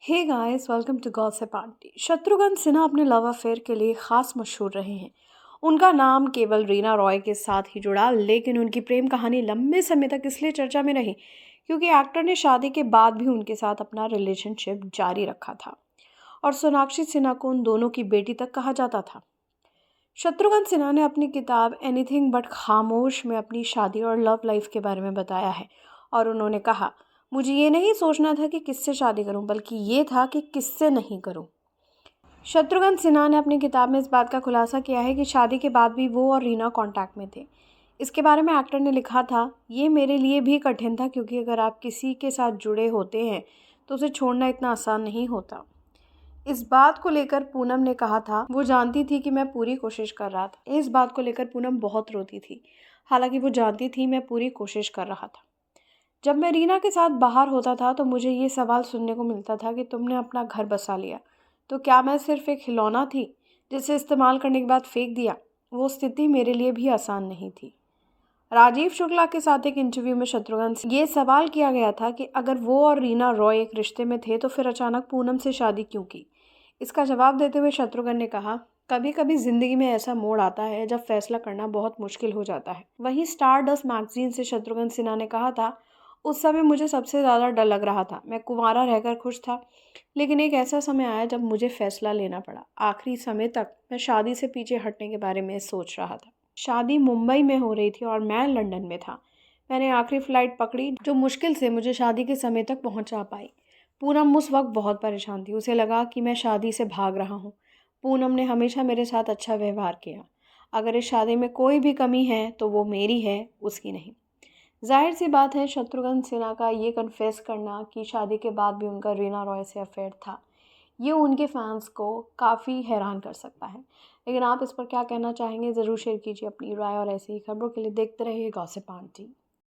Hey guys, welcome to gossip aunty. Shatrughan Sinha अपने love affair के लिए खास मशहूर रहे हैं। उनका नाम केवल रीना रॉय के साथ ही जुड़ा, लेकिन उनकी प्रेम कहानी लंबे समय तक इसलिए चर्चा में रही क्योंकि एक्टर ने शादी के बाद भी उनके साथ अपना रिलेशनशिप जारी रखा था और सोनाक्षी सिन्हा को उन दोनों की बेटी तक कहा जाता था। शत्रुघ्न सिन्हा ने अपनी किताब एनीथिंग बट खामोश में अपनी शादी और लव लाइफ के बारे में बताया है और उन्होंने कहा, मुझे ये नहीं सोचना था कि किससे शादी करूं, बल्कि ये था कि किससे नहीं करूं। शत्रुघ्न सिन्हा ने अपनी किताब में इस बात का खुलासा किया है कि शादी के बाद भी वो और रीना कांटेक्ट में थे। इसके बारे में एक्टर ने लिखा था, ये मेरे लिए भी कठिन था क्योंकि अगर आप किसी के साथ जुड़े होते हैं तो उसे छोड़ना इतना आसान नहीं होता। इस बात को लेकर पूनम ने कहा था, वो जानती थी कि मैं पूरी कोशिश कर रहा था। इस बात को लेकर पूनम बहुत रोती थी, हालांकि वो जानती थी मैं पूरी कोशिश कर रहा था। जब मैं रीना के साथ बाहर होता था तो मुझे ये सवाल सुनने को मिलता था कि तुमने अपना घर बसा लिया, तो क्या मैं सिर्फ एक खिलौना थी जिसे इस्तेमाल करने के बाद फेंक दिया। वो स्थिति मेरे लिए भी आसान नहीं थी। राजीव शुक्ला के साथ एक इंटरव्यू में शत्रुघ्न से ये सवाल किया गया था कि अगर वो और रीना रॉय एक रिश्ते में थे तो फिर अचानक पूनम से शादी क्यों की। इसका जवाब देते हुए शत्रुघ्न ने कहा, कभी कभी जिंदगी में ऐसा मोड़ आता है जब फैसला करना बहुत मुश्किल हो जाता है। वहीं स्टार डस्ट मैगजीन से शत्रुघ्न सिन्हा ने कहा था, उस समय मुझे सबसे ज़्यादा डर लग रहा था। मैं कुंवारा रहकर खुश था, लेकिन एक ऐसा समय आया जब मुझे फैसला लेना पड़ा। आखिरी समय तक मैं शादी से पीछे हटने के बारे में सोच रहा था। शादी मुंबई में हो रही थी और मैं लंदन में था। मैंने आखिरी फ्लाइट पकड़ी जो मुश्किल से मुझे शादी के समय तक पहुंचा पाई। पूनम उस वक्त बहुत परेशान थी। उसे लगा कि मैं शादी से भाग रहा हूँ। पूनम ने हमेशा मेरे साथ अच्छा व्यवहार किया। अगर इस शादी में कोई भी कमी है तो वो मेरी है, उसकी नहीं। जाहिर सी बात है, शत्रुघ्न सिन्हा का ये कन्फेस करना कि शादी के बाद भी उनका रीना रॉय से अफेयर था, ये उनके फैंस को काफ़ी हैरान कर सकता है। लेकिन आप इस पर क्या कहना चाहेंगे, ज़रूर शेयर कीजिए अपनी राय और ऐसी ही खबरों के लिए देखते रहिए गॉसिप आंटी।